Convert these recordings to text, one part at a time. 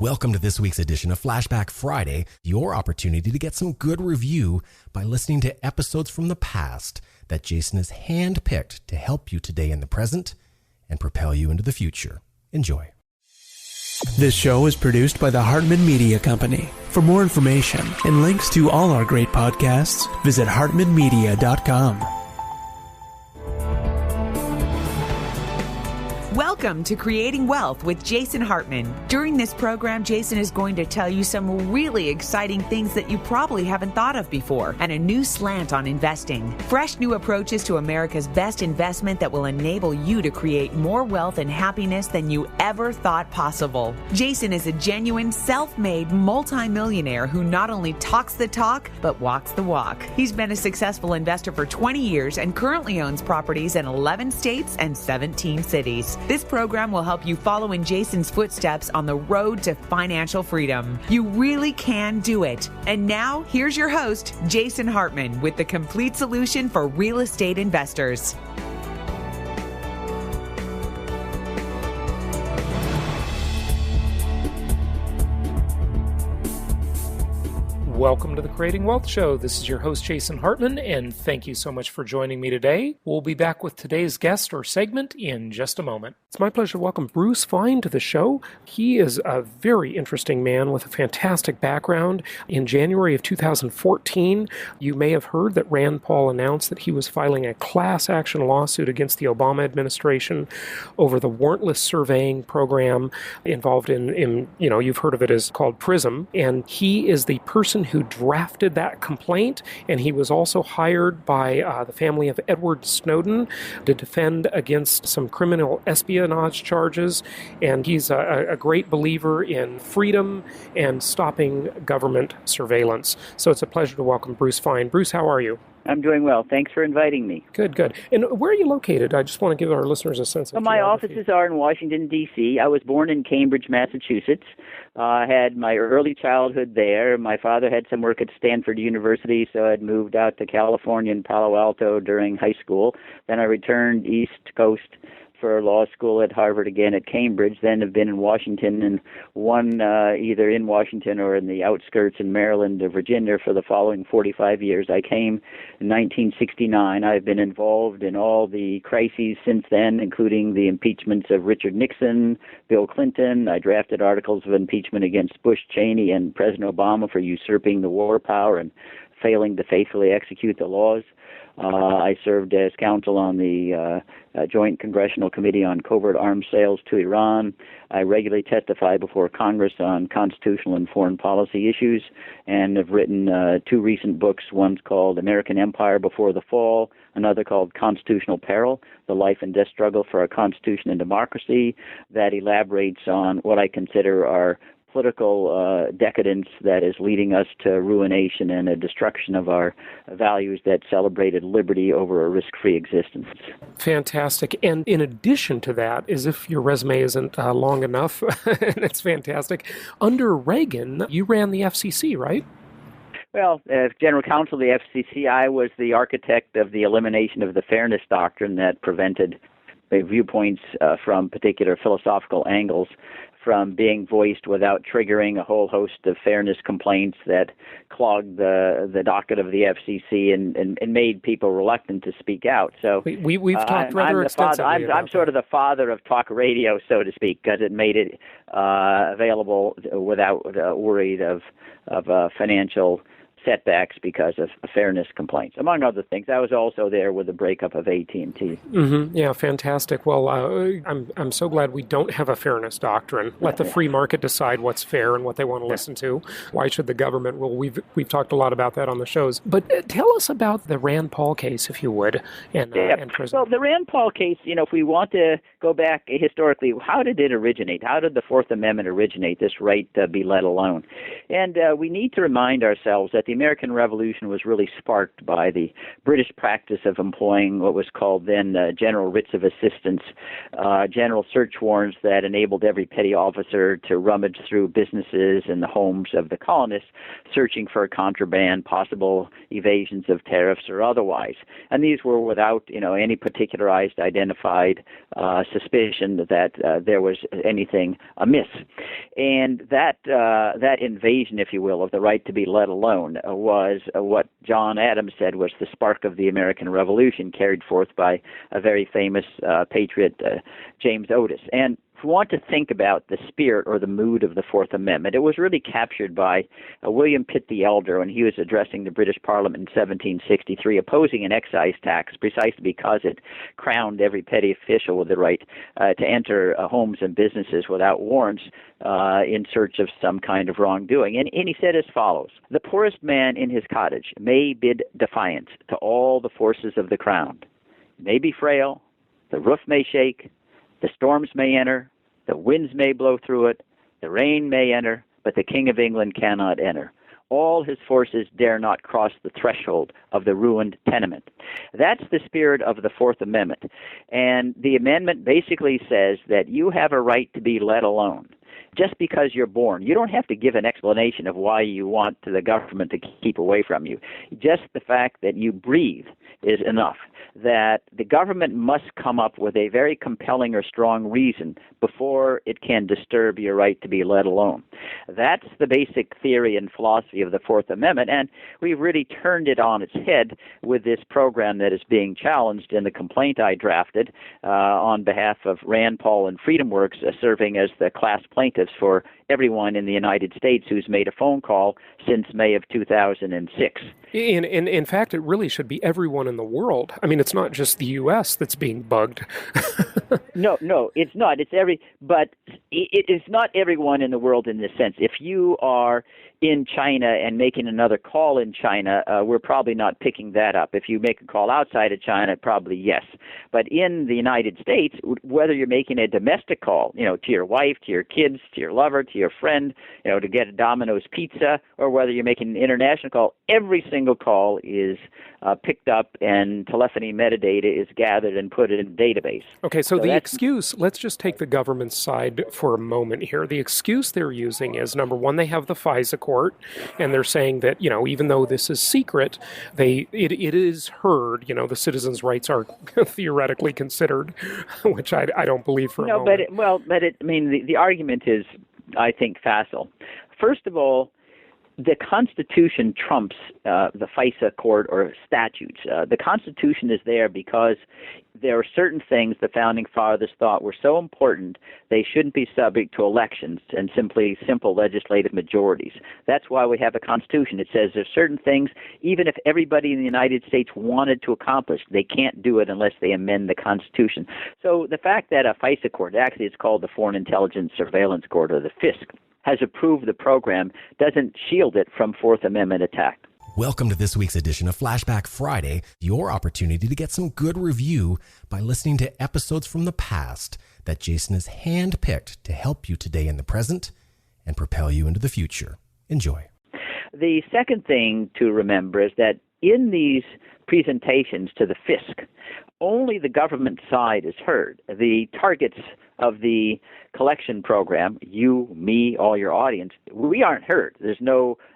Welcome to this week's edition of Flashback Friday, your opportunity to get some good review by listening to episodes from the past that Jason has handpicked to help you today in the present and propel you into the future. Enjoy. This show is produced by the Hartman Media Company. For more information and links to all our great podcasts, visit hartmanmedia.com. Welcome to Creating Wealth with Jason Hartman. During this program, Jason is going to tell you some really exciting things that you probably haven't thought of before and a new slant on investing. Fresh new approaches to America's best investment that will enable you to create more wealth and happiness than you ever thought possible. Jason is a genuine, self-made multimillionaire who not only talks the talk, but walks the walk. He's been a successful investor for 20 years and currently owns properties in 11 states and 17 cities. This program will help you follow in Jason's footsteps on the road to financial freedom. You really can do it. And now, here's your host, Jason Hartman, with the complete solution for real estate investors. Welcome to the Creating Wealth Show. This is your host, Jason Hartman, and thank you so much for joining me today. We'll be back with today's guest or segment in just a moment. It's my pleasure to welcome Bruce Fein to the show. He is a very interesting man with a fantastic background. In January of 2014, you may have heard that Rand Paul announced that he was filing a class action lawsuit against the Obama administration over the warrantless surveying program involved in you've heard of it as called PRISM, and he is the person who drafted that complaint, and he was also hired by the family of Edward Snowden to defend against some criminal espionage charges, and he's a great believer in freedom and stopping government surveillance. So it's a pleasure to welcome Bruce Fein. Bruce, how are you? I'm doing well. Thanks for inviting me. Good. And where are you located? I just want to give our listeners a sense of my geography. offices are in Washington, D.C. I was born in Cambridge, Massachusetts. I had my early childhood there. My father had some work at Stanford University, so I'd moved out to California and Palo Alto during high school. Then I returned East Coast for law school at Harvard, again at Cambridge, then have been in Washington and one either in Washington or in the outskirts in Maryland or Virginia for the following 45 years. I came in 1969. I've been involved in all the crises since then, including the impeachments of Richard Nixon, Bill Clinton. I drafted articles of impeachment against Bush, Cheney, and President Obama for usurping the war power and failing to faithfully execute the laws. I served as counsel on the Joint Congressional Committee on Covert Arms Sales to Iran. I regularly testify before Congress on constitutional and foreign policy issues and have written two recent books. One's called American Empire Before the Fall, another called Constitutional Peril, The Life and Death Struggle for Our Constitution and Democracy, that elaborates on what I consider our political decadence that is leading us to ruination and a destruction of our values that celebrated liberty over a risk-free existence. Fantastic. And in addition to that, as if your resume isn't long enough, and it's fantastic, under Reagan, you ran the FCC, right? Well, as General Counsel of the FCC, I was the architect of the elimination of the fairness doctrine that prevented viewpoints from particular philosophical angles from being voiced without triggering a whole host of fairness complaints that clogged the docket of the FCC and made people reluctant to speak out. So we've talked rather extensively about I'm sort of the father of talk radio, so to speak, because it made it available without worried of financial setbacks because of fairness complaints, among other things. I was also there with the breakup of AT&T. Mm-hmm. Yeah, fantastic. Well, I'm so glad we don't have a fairness doctrine. Let the free market decide what's fair and what they want to listen to. Why should the government rule? We've talked a lot about that on the shows. But tell us about the Rand Paul case, if you would. And well, the Rand Paul case, if we want to go back historically, how did it originate? How did the Fourth Amendment originate, this right to be let alone? And we need to remind ourselves that the American Revolution was really sparked by the British practice of employing what was called then general writs of assistance, general search warrants that enabled every petty officer to rummage through businesses and the homes of the colonists, searching for contraband, possible evasions of tariffs or otherwise. And these were without, any particularized, identified suspicion that there was anything amiss. And that invasion, if you will, of the right to be let alone was what John Adams said was the spark of the American Revolution, carried forth by a very famous patriot, James Otis. And if we want to think about the spirit or the mood of the Fourth Amendment, it was really captured by William Pitt the Elder when he was addressing the British Parliament in 1763, opposing an excise tax precisely because it crowned every petty official with the right to enter homes and businesses without warrants in search of some kind of wrongdoing. And he said as follows: "The poorest man in his cottage may bid defiance to all the forces of the crown. It may be frail, the roof may shake, the storms may enter, the winds may blow through it, the rain may enter, but the King of England cannot enter. All his forces dare not cross the threshold of the ruined tenement." That's the spirit of the Fourth Amendment. And the amendment basically says that you have a right to be let alone. Just because you're born, you don't have to give an explanation of why you want the government to keep away from you. Just the fact that you breathe is enough. That the government must come up with a very compelling or strong reason before it can disturb your right to be let alone. That's the basic theory and philosophy of the Fourth Amendment, and we've really turned it on its head with this program that is being challenged in the complaint I drafted on behalf of Rand Paul and Freedom Works, serving as the class plaintiffs for everyone in the United States who's made a phone call since May of 2006. In fact, it really should be everyone in the world. I mean, it's not just the U.S. that's being bugged. No, it's not. But it is not everyone in the world in this sense. If you are in China and making another call in China, we're probably not picking that up. If you make a call outside of China, probably yes. But in the United States, whether you're making a domestic call, to your wife, to your kids, to your lover, to your friend, to get a Domino's pizza, or whether you're making an international call, every single call is picked up and telephony metadata is gathered and put in a database. Okay, so the excuse, let's just take the government's side for a moment here. The excuse they're using is, number one, they have the FISA court, and they're saying that, you know, even though this is secret, it is heard, you know, the citizens' rights are theoretically considered, which I don't believe for a moment. The argument is, I think, facile. First of all, the Constitution trumps the FISA court or statutes. The Constitution is there because there are certain things the Founding Fathers thought were so important they shouldn't be subject to elections and simple legislative majorities. That's why we have a Constitution. It says there's certain things, even if everybody in the United States wanted to accomplish, they can't do it unless they amend the Constitution. So the fact that a FISA court, actually it's called the Foreign Intelligence Surveillance Court or the FISC, has approved the program doesn't shield it from Fourth Amendment attack. Welcome to this week's edition of Flashback Friday, your opportunity to get some good review by listening to episodes from the past that Jason has handpicked to help you today in the present and propel you into the future. Enjoy. The second thing to remember is that in these presentations to the FISC, only the government side is heard. The targets of the collection program, you, me, all your audience, we aren't heard. There's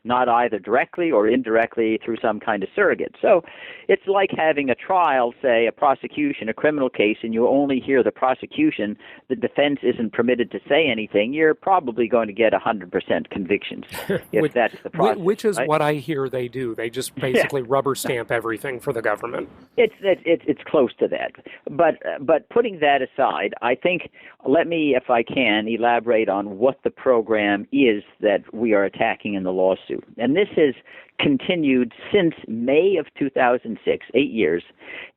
not either directly or indirectly through some kind of surrogate. So it's like having a trial, say a prosecution, a criminal case, and you only hear the prosecution. The defense isn't permitted to say anything. You're probably going to get 100% convictions if that's the process. Which is right? what I hear they do. They just basically rubber stamp everything for the government. It's close to that. But putting that aside, I think, let me, if I can, elaborate on what the program is that we are attacking in the lawsuit. And this has continued since May of 2006, 8 years,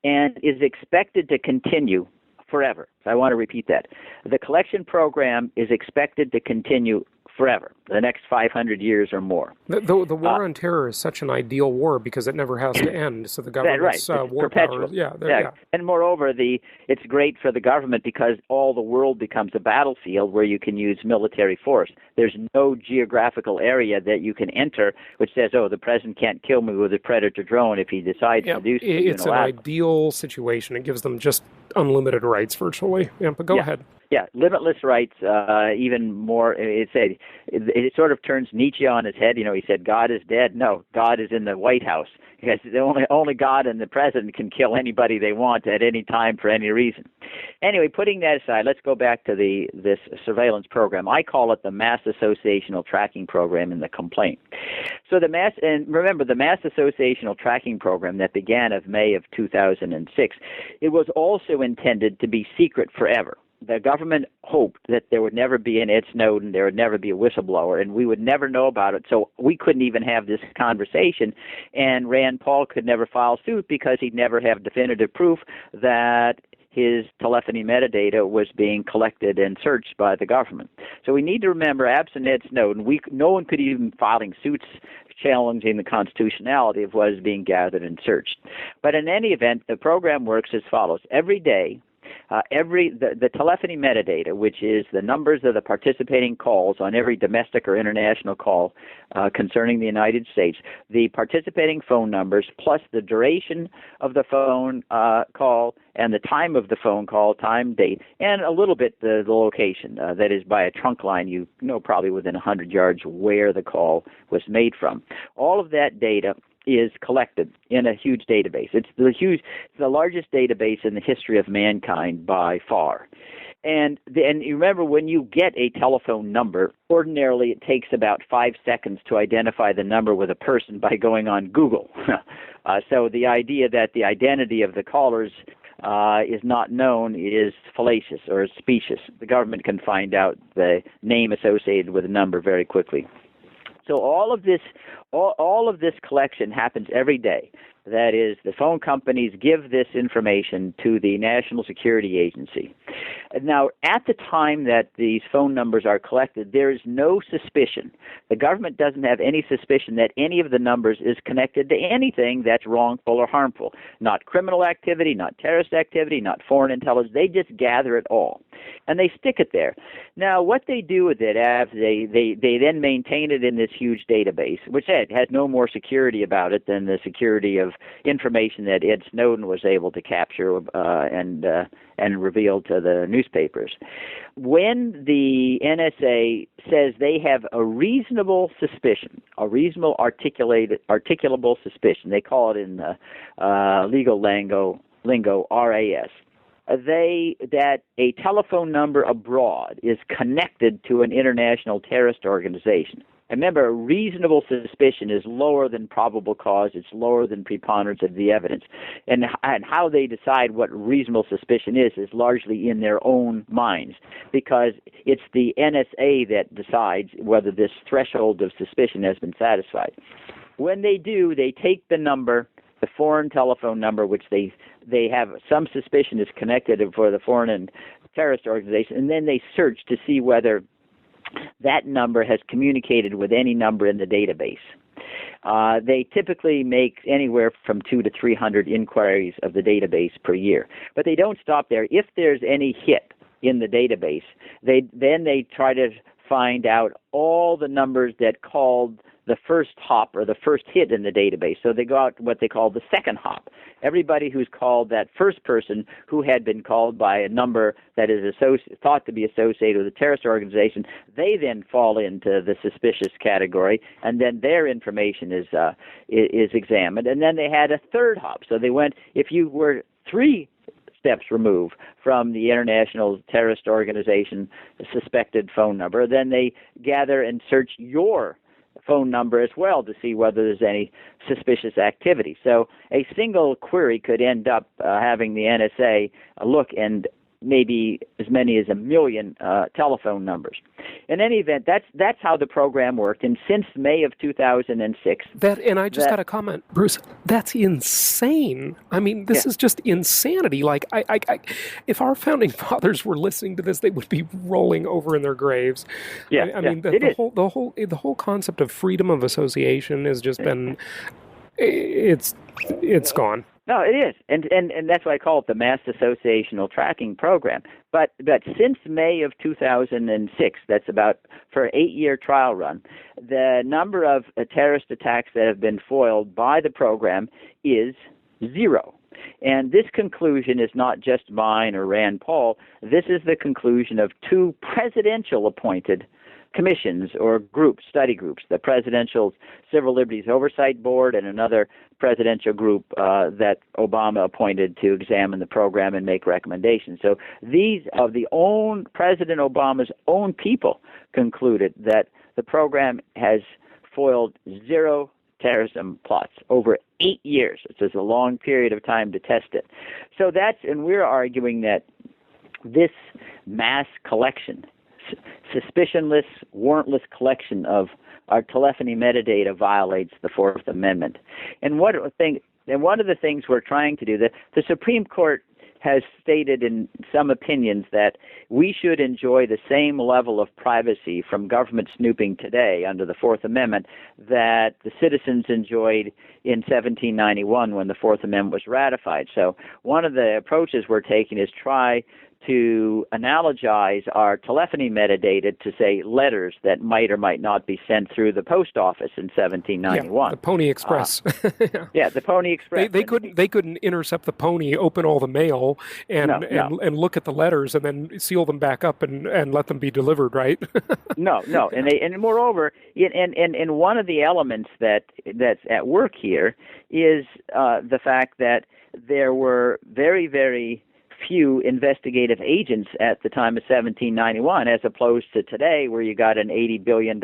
and is expected to continue forever. So I want to repeat that. The collection program is expected to continue forever, the next 500 years or more. The war on terror is such an ideal war because it never has to end. So the government's war perpetual. Power, And moreover, it's great for the government because all the world becomes a battlefield where you can use military force. There's no geographical area that you can enter which says, "Oh, the president can't kill me with a Predator drone if he decides to do so." It's an ideal situation. It gives them just unlimited rights virtually. Yeah, but go ahead. Yeah, limitless rights, even more. It sort of turns Nietzsche on his head. He said, God is dead. No, God is in the White House. Because only God and the president can kill anybody they want at any time for any reason. Anyway, putting that aside, let's go back to this surveillance program. I call it the Mass Associational Tracking Program in the complaint. So remember, the Mass Associational Tracking Program that began of May of 2006, it was also intended to be secret forever. The government hoped that there would never be an Ed Snowden, there would never be a whistleblower, and we would never know about it. So we couldn't even have this conversation, and Rand Paul could never file suit because he'd never have definitive proof that his telephony metadata was being collected and searched by the government. So we need to remember, absent Ed Snowden, no one could even be filing suits challenging the constitutionality of what is being gathered and searched. But in any event, the program works as follows. Every day, the telephony metadata, which is the numbers of the participating calls on every domestic or international call concerning the United States, the participating phone numbers plus the duration of the phone call and the time of the phone call, time, date, and a little bit the location. That is, by a trunk line, you know probably within 100 yards where the call was made from. All of that data is collected in a huge database. It's the largest database in the history of mankind by far. And you remember, when you get a telephone number, ordinarily it takes about 5 seconds to identify the number with a person by going on Google. So the idea that the identity of the callers is not known is fallacious or specious. The government can find out the name associated with a number very quickly. So all of this collection happens every day. That is, the phone companies give this information to the National Security Agency. Now, at the time that these phone numbers are collected, there is no suspicion. The government doesn't have any suspicion that any of the numbers is connected to anything that's wrongful or harmful. Not criminal activity, not terrorist activity, not foreign intelligence. They just gather it all, and they stick it there. Now, what they do with it, they then maintain it in this huge database, which has no more security about it than the security of information that Ed Snowden was able to capture and reveal to the newspapers. When the NSA says they have a reasonable suspicion, a reasonable articulable suspicion, they call it in legal lingo RAS, that a telephone number abroad is connected to an international terrorist organization. Remember, a reasonable suspicion is lower than probable cause. It's lower than preponderance of the evidence. And how they decide what reasonable suspicion is largely in their own minds, because it's the NSA that decides whether this threshold of suspicion has been satisfied. When they do, they take the number, the foreign telephone number, which they have some suspicion is connected for the foreign and terrorist organization, and then they search to see whether that number has communicated with any number in the database. They typically make anywhere from 200 to 300 inquiries of the database per year. But they don't stop there. If there's any hit in the database, they try to find out all the numbers that called the first hop or the first hit in the database. So they go out what they call the second hop. Everybody who's called that first person who had been called by a number that is thought to be associated with a terrorist organization, they then fall into the suspicious category, and then their information is examined. And then they had a third hop. So they went, if you were 3 steps removed from the international terrorist organization suspected phone number, then they gather and search your phone number as well to see whether there's any suspicious activity. So a single query could end up having the NSA look and maybe as many as 1 million telephone numbers. In any event, that's how the program worked. And since May of 2006... And I just got a comment, Bruce, that's insane. I mean, this is just insanity. Like, if our founding fathers were listening to this, they would be rolling over in their graves. Yeah, I mean, the whole concept of freedom of association has just been... It's gone. No, it is, and that's why I call it the Mass Associational Tracking Program. But since May of 2006, that's about for an 8-year trial run, the number of terrorist attacks that have been foiled by the program is 0. And this conclusion is not just mine or Rand Paul. This is the conclusion of 2 presidential-appointed commissions or groups, study groups, the Presidential Civil Liberties Oversight Board and another presidential group that Obama appointed to examine the program and make recommendations. So these of President Obama's own people concluded that the program has foiled 0 terrorism plots over 8 years. It's just a long period of time to test it. So and we're arguing that this mass collection, suspicionless, warrantless collection of our telephony metadata violates the Fourth Amendment. And one of the things we're trying to do, the Supreme Court has stated in some opinions that we should enjoy the same level of privacy from government snooping today under the Fourth Amendment that the citizens enjoyed in 1791 when the Fourth Amendment was ratified. So one of the approaches we're taking is try to analogize our telephony metadata to, say, letters that might or might not be sent through the post office in 1791. Yeah, the Pony Express. Yeah, the Pony Express. They couldn't intercept the Pony, open all the mail, and look at the letters and then seal them back up and let them be delivered, right? No, and moreover, and one of the elements that's at work here is the fact that there were very, very few investigative agents at the time of 1791, as opposed to today, where you got an $80 billion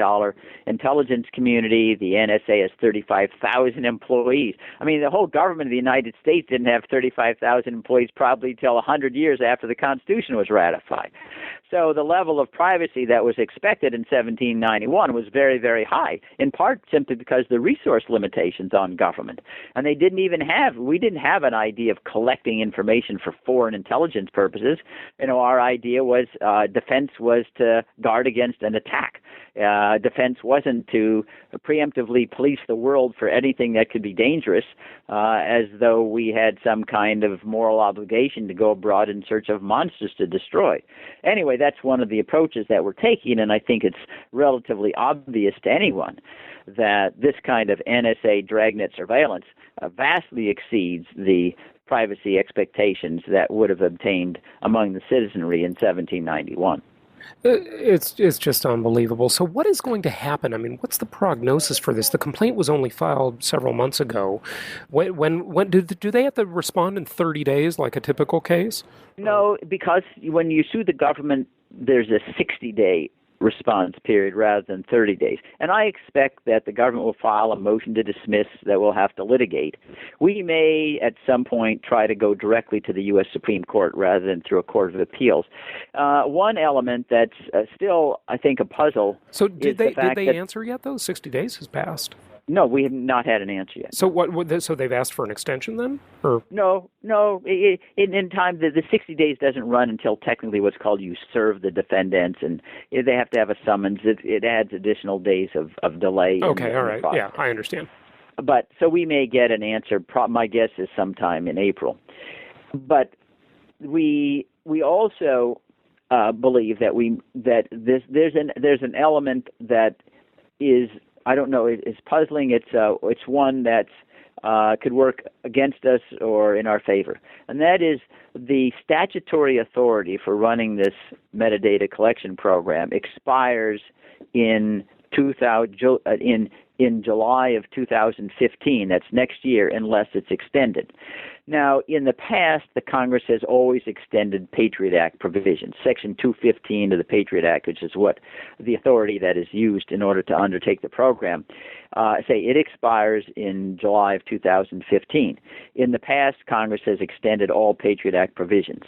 intelligence community. The NSA has 35,000 employees. I mean, the whole government of the United States didn't have 35,000 employees probably till 100 years after the Constitution was ratified. So the level of privacy that was expected in 1791 was very, very high, in part simply because the resource limitations on government. And we didn't have an idea of collecting information for foreign intelligence purposes. Our idea was defense was to guard against an attack. Defense wasn't to preemptively police the world for anything that could be dangerous, as though we had some kind of moral obligation to go abroad in search of monsters to destroy. Anyway, that's one of the approaches that we're taking, and I think it's relatively obvious to anyone that this kind of NSA dragnet surveillance vastly exceeds the privacy expectations that would have obtained among the citizenry in 1791. It's just unbelievable. So what is going to happen? I mean, what's the prognosis for this? The complaint was only filed several months ago. When do they have to respond in 30 days like a typical case? No, because when you sue the government, there's a 60-day response period rather than 30 days. And I expect that the government will file a motion to dismiss that we'll have to litigate. We may at some point try to go directly to the U.S. Supreme Court rather than through a court of appeals. One element that's still, I think, a puzzle. So did they answer yet, though? 60 days has passed. No, we have not had an answer yet. So so they've asked for an extension then? Or? No. In time, the 60 days doesn't run until technically what's called you serve the defendants, and they have to have a summons. It adds additional days of delay. Okay, all right. Yeah, I understand. But so we may get an answer. My guess is sometime in April. But we also believe that there's an element that is, I don't know, it's puzzling. It's one that could work against us or in our favor, and that is the statutory authority for running this metadata collection program expires in July of 2015. That's next year, unless it's extended. Now, in the past, the Congress has always extended Patriot Act provisions. Section 215 of the Patriot Act, which is what the authority that is used in order to undertake the program, say it expires in July of 2015. In the past, Congress has extended all Patriot Act provisions,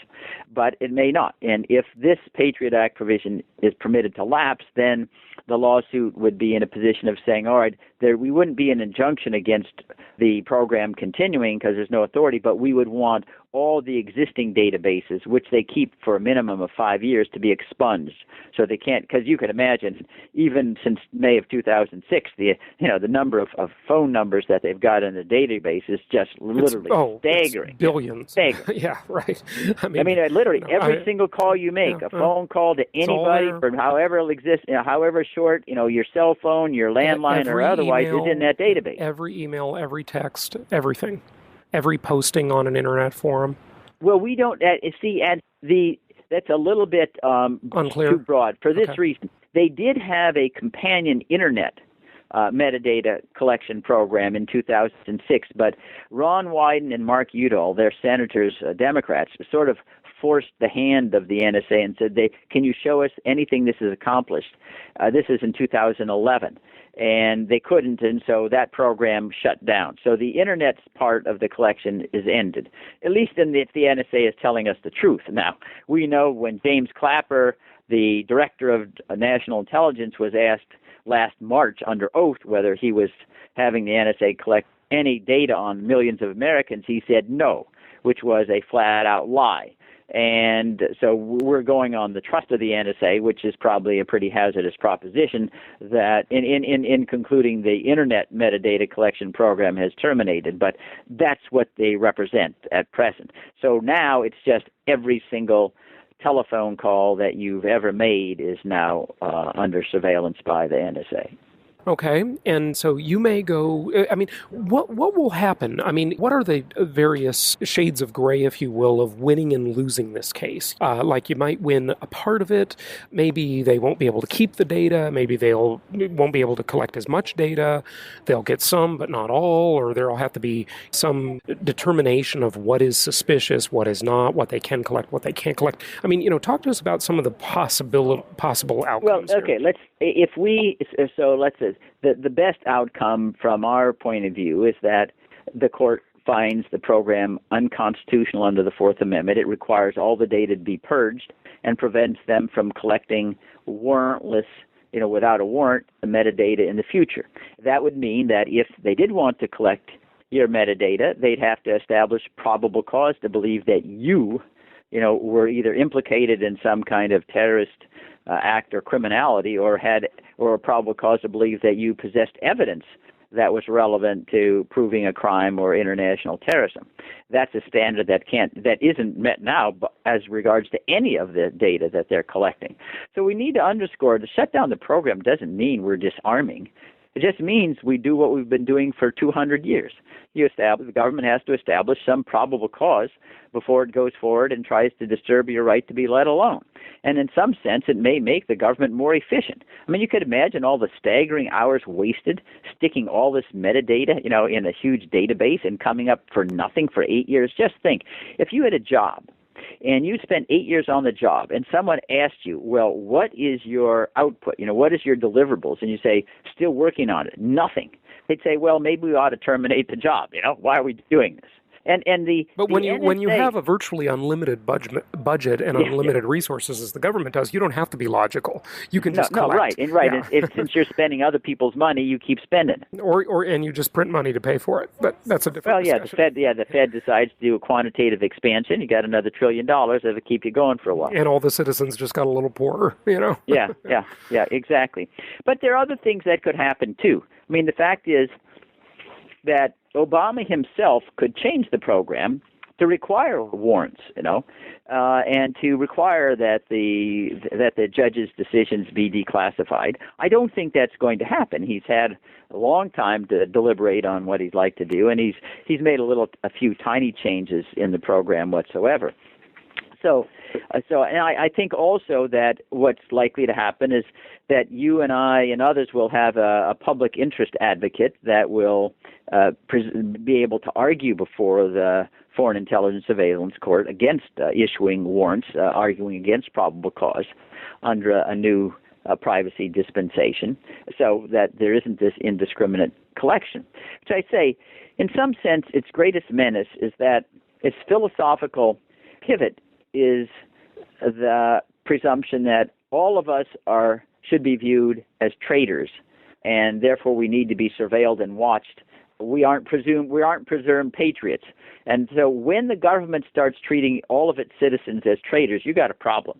but it may not. And if this Patriot Act provision is permitted to lapse, then the lawsuit would be in a position of saying, all right, we wouldn't be an injunction against the program continuing because there's no authority, but we would want all the existing databases, which they keep for a minimum of 5 years, to be expunged. So they can't, because you can imagine, even since May of 2006, the number of phone numbers that they've got in the database is just literally staggering. It's billions. Staggering. Yeah, right. I mean literally every single call you make, a phone call to anybody for however it exists, however short, your cell phone, your landline, or otherwise, is in that database. Every email, every text, everything. Every posting on an internet forum. Well, we don't see, and that's a little bit unclear, too broad. For this reason, they did have a companion internet metadata collection program in 2006, but Ron Wyden and Mark Udall, their senators, Democrats, sort of forced the hand of the NSA and said, can you show us anything this has accomplished? This is in 2011. And they couldn't, and so that program shut down. So the Internet's part of the collection is ended, at least if the NSA is telling us the truth. Now, we know when James Clapper, the director of national intelligence, was asked last March under oath whether he was having the NSA collect any data on millions of Americans, he said no, which was a flat-out lie. And so we're going on the trust of the NSA, which is probably a pretty hazardous proposition, that in concluding the Internet metadata collection program has terminated. But that's what they represent at present. So now it's just every single telephone call that you've ever made is now under surveillance by the NSA. Okay, and so you may go, what will happen? What are the various shades of gray, if you will, of winning and losing this case? Like you might win a part of it, maybe they won't be able to keep the data, maybe they won't be able to collect as much data, they'll get some but not all, or there'll have to be some determination of what is suspicious, what is not, what they can collect, what they can't collect. Talk to us about some of the possible outcomes. Well, okay, let's say, the best outcome from our point of view is that the court finds the program unconstitutional under the Fourth Amendment. It requires all the data to be purged and prevents them from collecting warrantless, without a warrant, the metadata in the future. That would mean that if they did want to collect your metadata, they'd have to establish probable cause to believe that you were either implicated in some kind of terrorist act or criminality, or a probable cause to believe that you possessed evidence that was relevant to proving a crime or international terrorism. That's a standard that isn't met now as regards to any of the data that they're collecting. So we need to underscore, to shut down the program doesn't mean we're disarming. It just means we do what we've been doing for 200 years. The government has to establish some probable cause before it goes forward and tries to disturb your right to be let alone. And in some sense, it may make the government more efficient. You could imagine all the staggering hours wasted sticking all this metadata, in a huge database and coming up for nothing for 8 years. Just think, if you had a job and you spent 8 years on the job and someone asked you, well, what is your output? What is your deliverables? And you say, still working on it, nothing. They'd say, well, maybe we ought to terminate the job. Why are we doing this? But when you have a virtually unlimited budget and unlimited resources, as the government does, you don't have to be logical. You can just collect. Right. Yeah. And since you're spending other people's money, you keep spending it. And you just print money to pay for it. But that's a different discussion. The Fed decides to do a quantitative expansion. You got another $1 trillion that'll keep you going for a while. And all the citizens just got a little poorer, Yeah, exactly. But there are other things that could happen too. The fact is that Obama himself could change the program to require warrants, and to require that the judge's decisions be declassified. I don't think that's going to happen. He's had a long time to deliberate on what he'd like to do, and he's made a few tiny changes in the program whatsoever. So, and I think also that what's likely to happen is that you and I and others will have a public interest advocate that will be able to argue before the Foreign Intelligence Surveillance Court against issuing warrants, arguing against probable cause under a new privacy dispensation, so that there isn't this indiscriminate collection. Which I say, in some sense, its greatest menace is that its philosophical pivot is the presumption that all of us should be viewed as traitors, and therefore we need to be surveilled and watched. We aren't presumed patriots. And so when the government starts treating all of its citizens as traitors, you got a problem.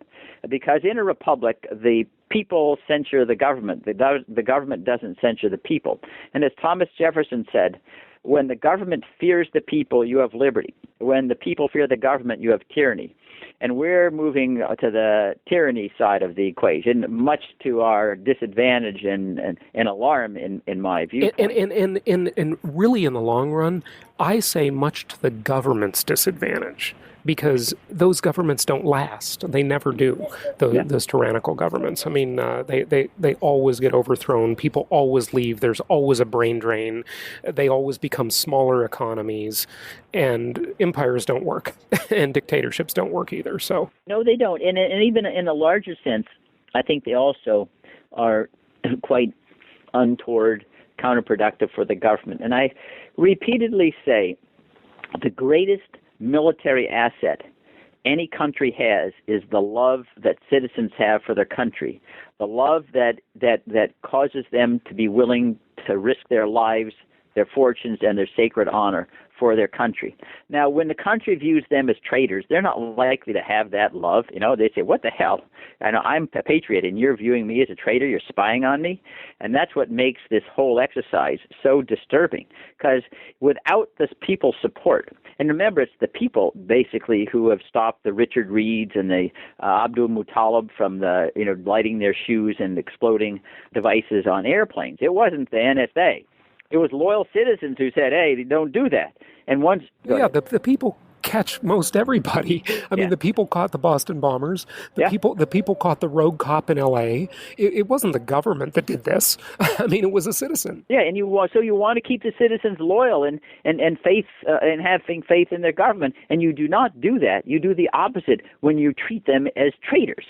Because in a republic, the people censure the government. The government doesn't censure the people. And as Thomas Jefferson said, when the government fears the people, you have liberty. When the people fear the government, you have tyranny. And we're moving to the tyranny side of the equation, much to our disadvantage and alarm, in my view. And really, in the long run, I say much to the government's disadvantage, because those governments don't last. They never do, those tyrannical governments. I mean, they always get overthrown. People always leave. There's always a brain drain. They always become smaller economies, and empires don't work, and dictatorships don't work either. So no, they don't. And even in a larger sense, I think they also are quite untoward, counterproductive for the government. And I repeatedly say the greatest military asset any country has is the love that citizens have for their country, the love that causes them to be willing to risk their lives, their fortunes, and their sacred honor for their country. Now, when the country views them as traitors, they're not likely to have that love. You know, they say, what the hell? I know I'm a patriot, and you're viewing me as a traitor. You're spying on me. And that's what makes this whole exercise so disturbing, because without this people's support, and remember, it's the people, basically, who have stopped the Richard Reids and the Abdul Muttalib from lighting their shoes and exploding devices on airplanes. It wasn't the NSA. It was loyal citizens who said, hey, don't do that. And once... the people catch most everybody. I mean, the people caught the Boston bombers. The people caught the rogue cop in L.A. It wasn't the government that did this. I mean, it was a citizen. Yeah, and you want to keep the citizens loyal and faith and having faith in their government, and you do not do that. You do the opposite when you treat them as traitors.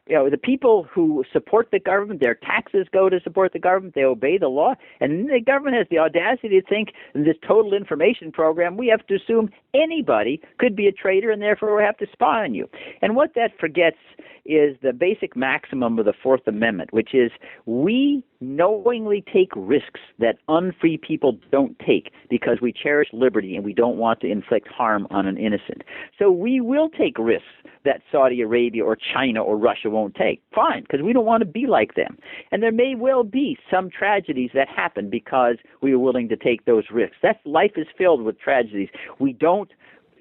You know, the people who support the government, their taxes go to support the government, they obey the law, and the government has the audacity to think in this total information program, we have to assume anybody could be a traitor and therefore we have to spy on you. And what that forgets is the basic maximum of the Fourth Amendment, which is we knowingly take risks that unfree people don't take because we cherish liberty and we don't want to inflict harm on an innocent. So we will take risks that Saudi Arabia or China or Russia won't take. Fine, because we don't want to be like them. And there may well be some tragedies that happen because we are willing to take those risks. Life is filled with tragedies. We don't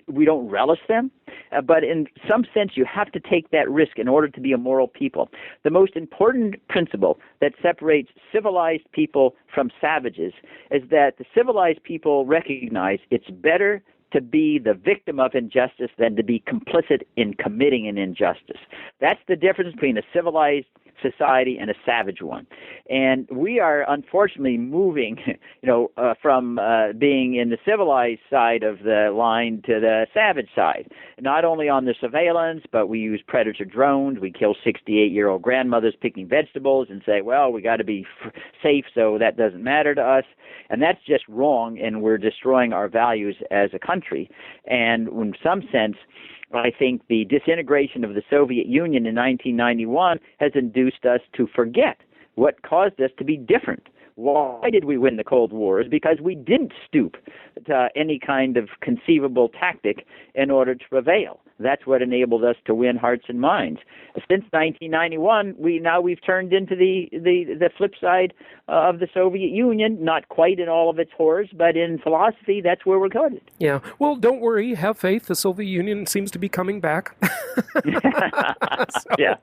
relish them, but in some sense you have to take that risk in order to be a moral people. The most important principle that separates civilized people from savages is that the civilized people recognize it's better to be the victim of injustice than to be complicit in committing an injustice. That's the difference between a civilized society and a savage one. And we are unfortunately moving, from being in the civilized side of the line to the savage side. Not only on the surveillance, but we use predator drones. We kill 68-year-old grandmothers picking vegetables and say, well, we got to be safe, so that doesn't matter to us. And that's just wrong, and we're destroying our values as a country. And in some sense, I think the disintegration of the Soviet Union in 1991 has induced us to forget what caused us to be different. Why did we win the Cold War? Is because we didn't stoop to any kind of conceivable tactic in order to prevail. That's what enabled us to win hearts and minds. Since 1991, we've turned into the flip side of the Soviet Union, not quite in all of its horrors, but in philosophy, that's where we're headed. Yeah. Well, don't worry. Have faith. The Soviet Union seems to be coming back. Yeah.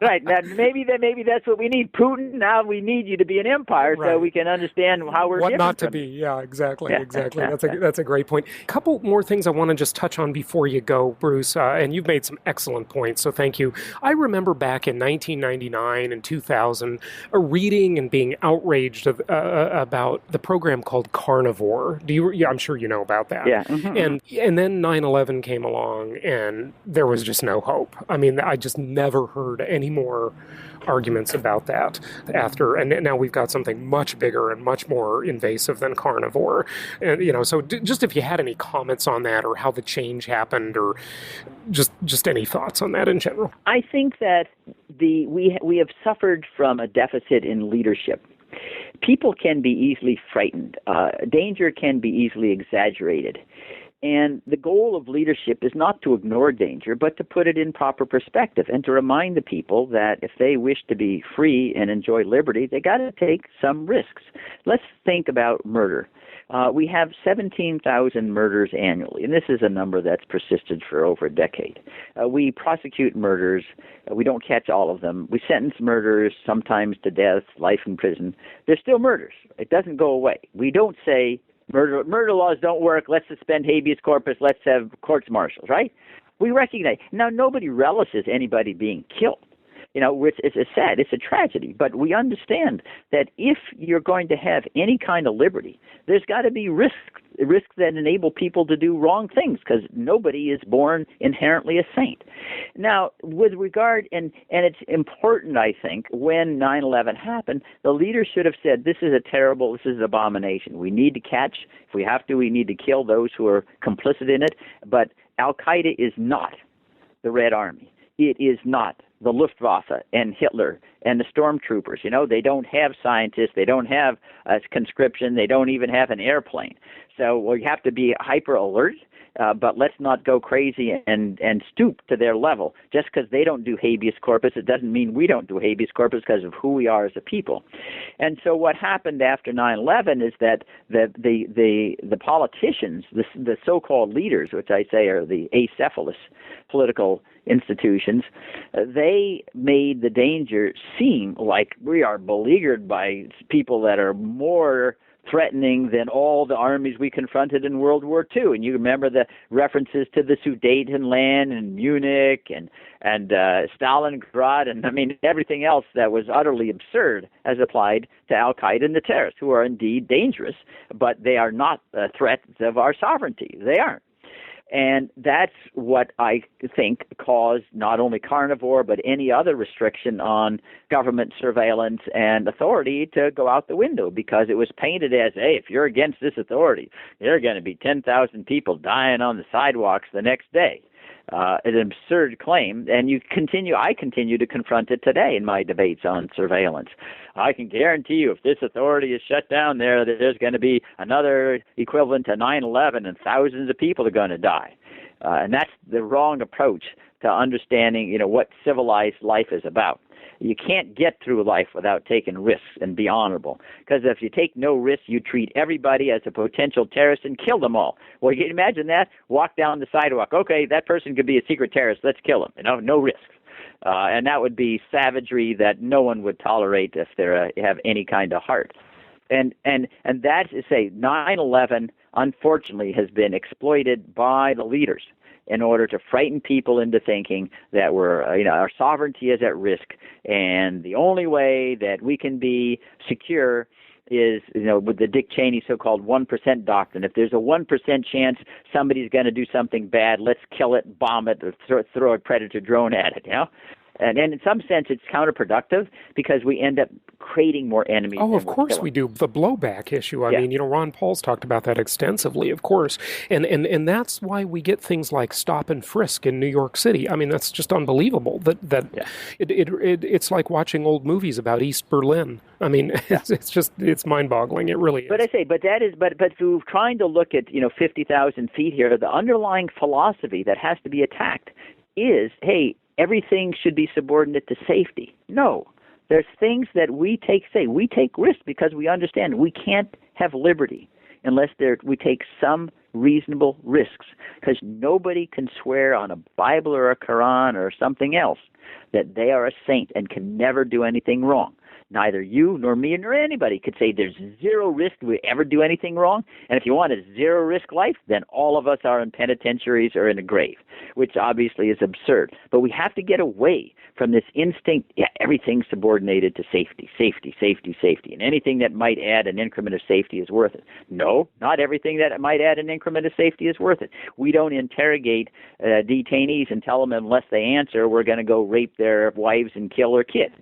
Right. Now, maybe that's what we need. Putin, now we need you to be an empire so we can understand how we're what different not to be. Yeah, exactly. That's a great point. A couple more things I want to just touch on before you go. Bruce, and you've made some excellent points, so thank you. I remember back in 1999 and 2000 reading and being outraged about the program called Carnivore. I'm sure you know about that. Yeah. Mm-hmm. And then 9/11 came along, and there was just no hope. I mean, I just never heard any more arguments about that after, and now we've got something much bigger and much more invasive than Carnivore. And so just if you had any comments on that, or how the change happened, or just any thoughts on that in general. I think that we have suffered from a deficit in leadership. People can be easily frightened. Danger can be easily exaggerated. And the goal of leadership is not to ignore danger, but to put it in proper perspective and to remind the people that if they wish to be free and enjoy liberty, they got to take some risks. Let's think about murder. We have 17,000 murders annually, and this is a number that's persisted for over a decade. We prosecute murders. We don't catch all of them. We sentence murderers sometimes to death, life in prison. They're still murders. It doesn't go away. We don't say, Murder laws don't work. Let's suspend habeas corpus. Let's have courts-martials, right? We recognize. Now, nobody relishes anybody being killed. It's sad. It's a tragedy. But we understand that if you're going to have any kind of liberty, there's got to be risks that enable people to do wrong things, because nobody is born inherently a saint. Now, with regard, and it's important, I think, when 9/11 happened, the leaders should have said, this is an abomination. We need to catch, if we have to, we need to kill those who are complicit in it. But Al-Qaeda is not the Red Army. It is not the Luftwaffe and Hitler and the stormtroopers. They don't have scientists. They don't have conscription. They don't even have an airplane. So we have to be hyper alert, but let's not go crazy and stoop to their level. Just because they don't do habeas corpus, it doesn't mean we don't do habeas corpus because of who we are as a people. And so what happened after 9/11 is that the politicians, the so-called leaders, which I say are the acephalous political institutions, they made the danger seem like we are beleaguered by people that are more threatening than all the armies we confronted in World War II. And you remember the references to the Sudetenland and Munich and Stalingrad, and everything else that was utterly absurd as applied to Al-Qaeda and the terrorists, who are indeed dangerous, but they are not threats of our sovereignty. They aren't. And that's what I think caused not only Carnivore, but any other restriction on government surveillance and authority to go out the window, because it was painted as, hey, if you're against this authority, there are going to be 10,000 people dying on the sidewalks the next day. An absurd claim, and I continue to confront it today in my debates on surveillance. I can guarantee you, if this authority is shut down there's going to be another equivalent to 9/11, and thousands of people are going to die. And that's the wrong approach to understanding, what civilized life is about. You can't get through life without taking risks and be honorable. Because if you take no risks, you treat everybody as a potential terrorist and kill them all. Well, you can imagine that. Walk down the sidewalk. Okay, that person could be a secret terrorist. Let's kill him. No risks. And that would be savagery that no one would tolerate if they have any kind of heart. And that's to say, 9/11, unfortunately, has been exploited by the leaders in order to frighten people into thinking that our sovereignty is at risk, and the only way that we can be secure is, with the Dick Cheney so-called 1% doctrine. If there's a 1% chance somebody's going to do something bad, let's kill it, bomb it, or throw a Predator drone at it, And in some sense, it's counterproductive because we end up creating more enemies. Oh, of course we do. The blowback issue. I mean, Ron Paul's talked about that extensively, of course. And that's why we get things like stop and frisk in New York City. I mean, that's just unbelievable. It's like watching old movies about East Berlin. I mean, it's mind-boggling. It really is. But through trying to look at, 50,000 feet here, the underlying philosophy that has to be attacked is, hey, everything should be subordinate to safety. No. There's things that we take risks because we understand we can't have liberty unless we take some reasonable risks, because nobody can swear on a Bible or a Quran or something else that they are a saint and can never do anything wrong. Neither you nor me nor anybody could say there's zero risk we ever do anything wrong. And if you want a zero risk life, then all of us are in penitentiaries or in a grave, which obviously is absurd. But we have to get away from this instinct, everything's subordinated to safety, safety, safety, safety, and anything that might add an increment of safety is worth it. No, not everything that might add an increment of safety is worth it. We don't interrogate detainees and tell them unless they answer, we're going to go rape their wives and kill their kids.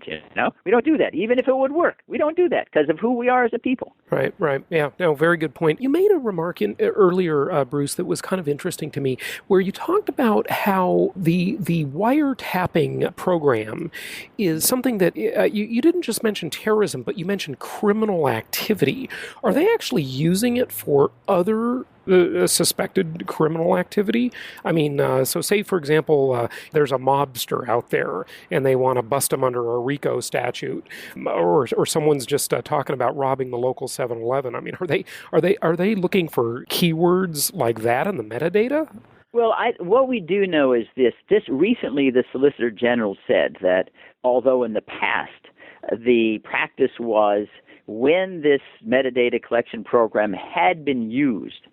We don't do that, even if it would work. We don't do that because of who we are as a people. Right. Yeah, no, very good point. You made a remark earlier, Bruce, that was kind of interesting to me, where you talked about how the wiretapping program is something that you didn't just mention terrorism, but you mentioned criminal activity. Are they actually using it for other suspected criminal activity? I mean, so say, for example, there's a mobster out there and they want to bust him under a RICO statute, or someone's just talking about robbing the local 7-Eleven. I mean, are they looking for keywords like that in the metadata? Well, what we do know is this. Recently, the Solicitor General said that although in the past the practice was when this metadata collection program had been used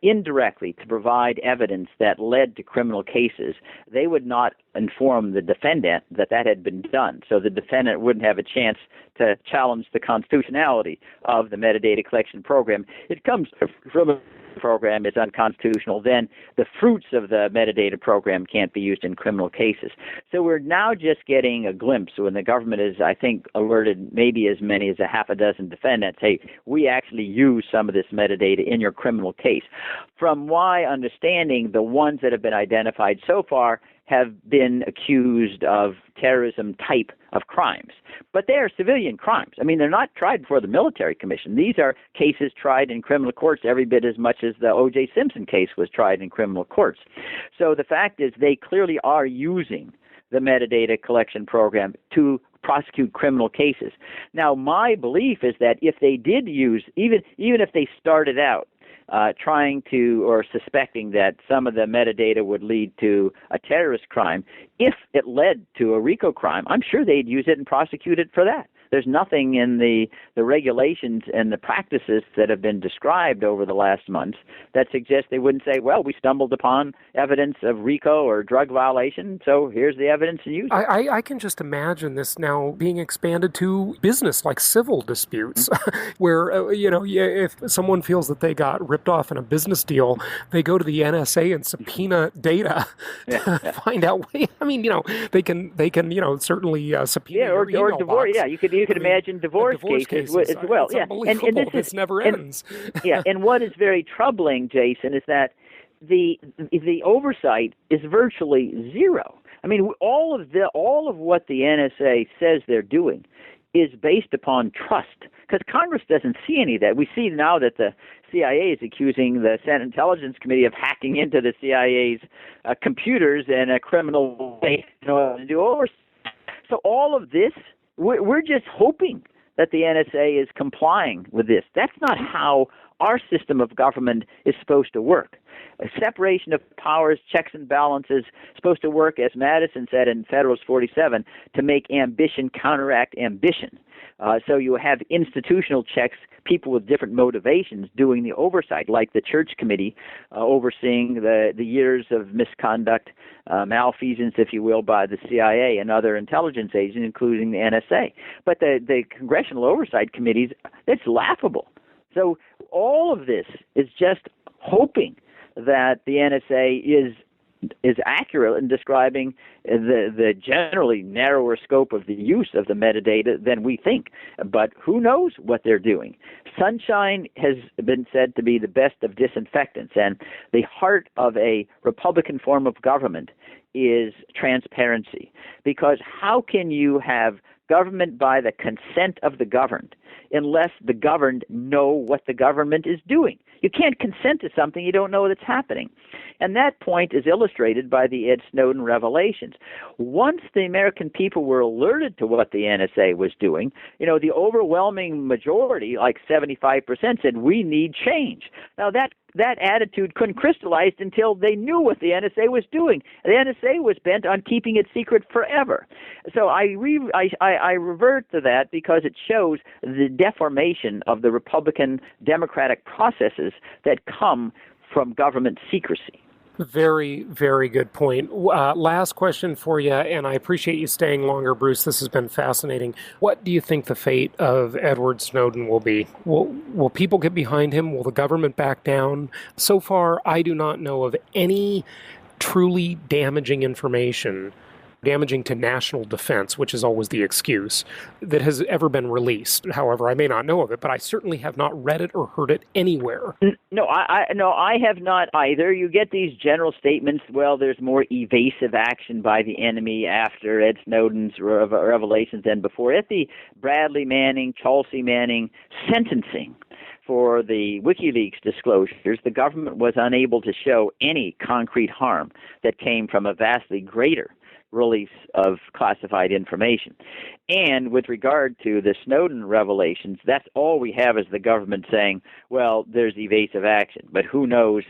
indirectly to provide evidence that led to criminal cases, they would not inform the defendant that had been done. So the defendant wouldn't have a chance to challenge the constitutionality of the metadata collection program. It comes from a program is unconstitutional, then the fruits of the metadata program can't be used in criminal cases. So we're now just getting a glimpse when the government is, I think, alerted maybe as many as a half a dozen defendants, hey, we actually use some of this metadata in your criminal case. From my understanding, the ones that have been identified so far have been accused of terrorism type of crimes. But they are civilian crimes. I mean, they're not tried before the military commission. These are cases tried in criminal courts every bit as much as the O.J. Simpson case was tried in criminal courts. So the fact is they clearly are using the metadata collection program to prosecute criminal cases. Now, my belief is that if they did use, even if they started out trying to or suspecting that some of the metadata would lead to a terrorist crime, if it led to a RICO crime, I'm sure they'd use it and prosecute it for that. There's nothing in the regulations and the practices that have been described over the last months that suggest they wouldn't say, well, we stumbled upon evidence of RICO or drug violation, so here's the evidence to use it. I can just imagine this now being expanded to business, like civil disputes, where, if someone feels that they got ripped off in a business deal, they go to the NSA and subpoena data to find out. I mean, they can certainly subpoena your email divorce. box. Yeah, you could imagine divorce cases as well. It's unbelievable. This never ends. And what is very troubling, Jason, is that the oversight is virtually zero. I mean, all of what the NSA says they're doing is based upon trust, because Congress doesn't see any of that. We see now that the CIA is accusing the Senate Intelligence Committee of hacking into the CIA's computers in a criminal way to do oversight. So all of this, we're just hoping that the NSA is complying with this. That's not how our system of government is supposed to work. A separation of powers, checks and balances, supposed to work, as Madison said in Federalist 47, to make ambition counteract ambition. So you have institutional checks, people with different motivations doing the oversight, like the Church Committee overseeing the years of misconduct, malfeasance, if you will, by the CIA and other intelligence agents, including the NSA. But the Congressional Oversight Committees, that's laughable. So all of this is just hoping that the NSA is accurate in describing the generally narrower scope of the use of the metadata than we think. But who knows what they're doing? Sunshine has been said to be the best of disinfectants, and the heart of a Republican form of government is transparency. Because how can you have government by the consent of the governed unless the governed know what the government is doing. You can't consent to something you don't know that's happening. And that point is illustrated by the Ed Snowden revelations. Once the American people were alerted to what the NSA was doing, the overwhelming majority, like 75%, said, we need change. Now, that attitude couldn't crystallize until they knew what the NSA was doing. The NSA was bent on keeping it secret forever. So I revert to that because it shows the deformation of the Republican democratic processes that come from government secrecy. Very, very good point. Last question for you, and I appreciate you staying longer, Bruce. This has been fascinating. What do you think the fate of Edward Snowden will be? Will people get behind him? Will the government back down? So far, I do not know of any truly damaging information, damaging to national defense, which is always the excuse, that has ever been released. However, I may not know of it, but I certainly have not read it or heard it anywhere. No, I have not either. You get these general statements, well, there's more evasive action by the enemy after Ed Snowden's revelations than before. At the Bradley Manning, Chelsea Manning sentencing for the WikiLeaks disclosures, the government was unable to show any concrete harm that came from a vastly greater release of classified information. And with regard to the Snowden revelations, that's all we have is the government saying, well, there's evasive action. But who knows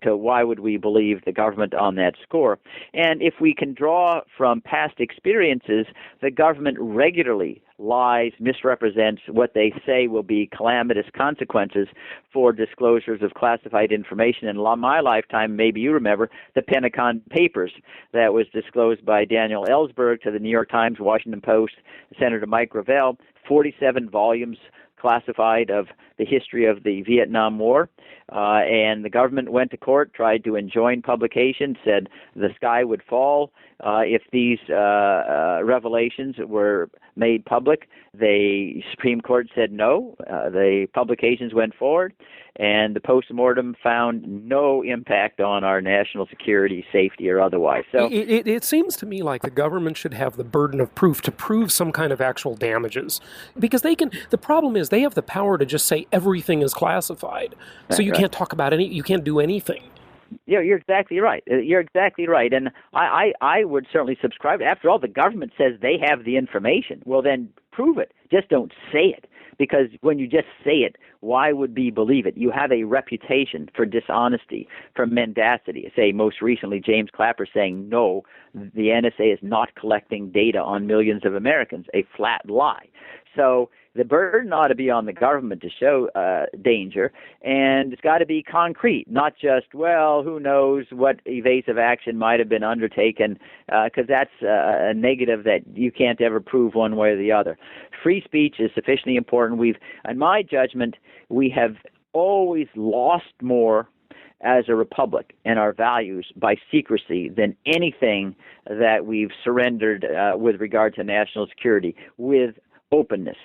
why would we believe the government on that score? And if we can draw from past experiences, the government regularly lies, misrepresents what they say will be calamitous consequences for disclosures of classified information. In my lifetime, maybe you remember, the Pentagon Papers that was disclosed by Daniel Ellsberg to the New York Times, Washington Post, Senator Mike Gravel, 47 volumes classified of the history of the Vietnam War, and the government went to court, tried to enjoin publication, said the sky would fall if these revelations were made public. The Supreme Court said no. The publications went forward, and the postmortem found no impact on our national security, safety, or otherwise. So it seems to me like the government should have the burden of proof to prove some kind of actual damages, because they can. The problem is they have the power to just say everything is classified, so you can't talk about you can't do anything. Yeah, you're exactly right. You're exactly right. And I would certainly subscribe. After all, the government says they have the information. Well, then prove it. Just don't say it. Because when you just say it, why would we believe it? You have a reputation for dishonesty, for mendacity. Say, most recently, James Clapper saying, no, the NSA is not collecting data on millions of Americans, a flat lie. So the burden ought to be on the government to show danger, and it's got to be concrete, not just, well, who knows what evasive action might have been undertaken, because that's a negative that you can't ever prove one way or the other. Free speech is sufficiently important. In my judgment, we have always lost more as a republic and our values by secrecy than anything that we've surrendered with regard to national security with openness.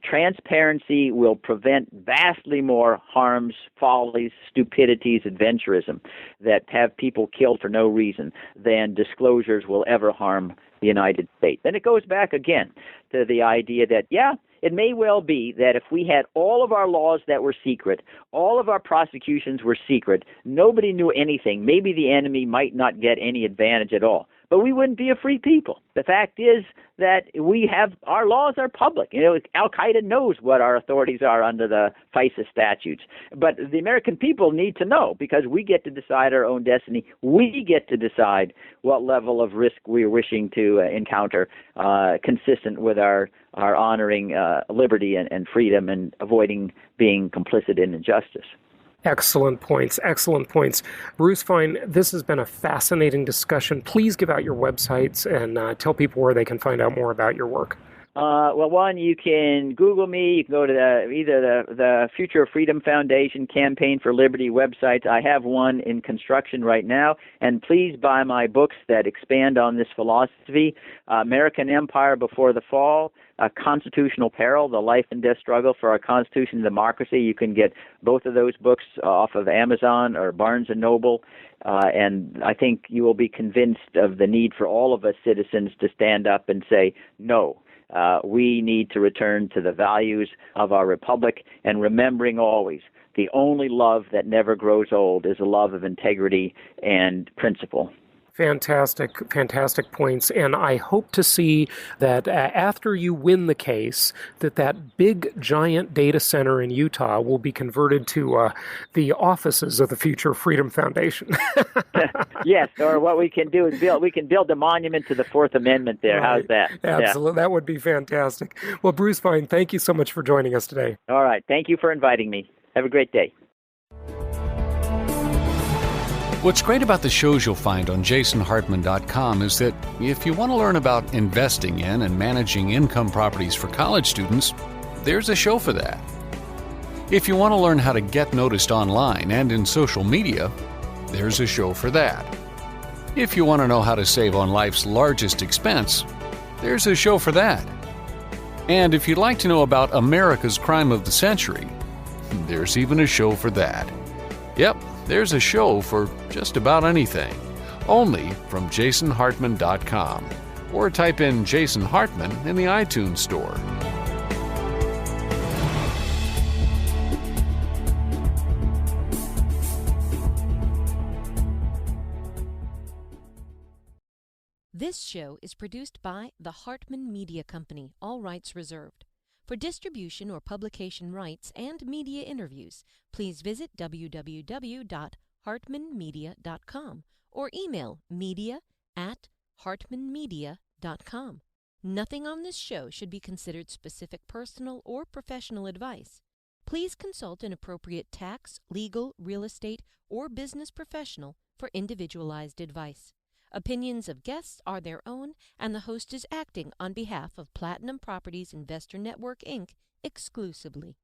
Transparency will prevent vastly more harms, follies, stupidities, adventurism that have people killed for no reason than disclosures will ever harm the United States. And it goes back again to the idea that, yeah, it may well be that if we had all of our laws that were secret, all of our prosecutions were secret, nobody knew anything, maybe the enemy might not get any advantage at all. But we wouldn't be a free people. The fact is that our laws are public. Al-Qaeda knows what our authorities are under the FISA statutes. But the American people need to know, because we get to decide our own destiny. We get to decide what level of risk we're wishing to encounter, consistent with our honoring liberty and freedom and avoiding being complicit in injustice. Excellent points. Excellent points. Bruce Fein, this has been a fascinating discussion. Please give out your websites and tell people where they can find out more about your work. Well, one, you can Google me. You can go to either the Future of Freedom Foundation Campaign for Liberty websites. I have one in construction right now. And please buy my books that expand on this philosophy, American Empire Before the Fall, Constitutional Peril, The Life and Death Struggle for Our Constitution and Democracy. You can get both of those books off of Amazon or Barnes & Noble. And I think you will be convinced of the need for all of us citizens to stand up and say, no, We need to return to the values of our republic, and remembering always the only love that never grows old is a love of integrity and principle. Fantastic points. And I hope to see that after you win the case, that big, giant data center in Utah will be converted to the offices of the Future Freedom Foundation. Yes, or what we can do is build a monument to the Fourth Amendment there. Right. How's that? Absolutely. Yeah. That would be fantastic. Well, Bruce Fein, thank you so much for joining us today. All right. Thank you for inviting me. Have a great day. What's great about the shows you'll find on jasonhartman.com is that if you want to learn about investing in and managing income properties for college students, there's a show for that. If you want to learn how to get noticed online and in social media, there's a show for that. If you want to know how to save on life's largest expense, there's a show for that. And if you'd like to know about America's crime of the century, there's even a show for that. Yep. There's a show for just about anything, only from jasonhartman.com, or type in Jason Hartman in the iTunes store. This show is produced by the Hartman Media Company, all rights reserved. For distribution or publication rights and media interviews, please visit www.hartmanmedia.com or email media@hartmanmedia.com. Nothing on this show should be considered specific personal or professional advice. Please consult an appropriate tax, legal, real estate, or business professional for individualized advice. Opinions of guests are their own, and the host is acting on behalf of Platinum Properties Investor Network, Inc. exclusively.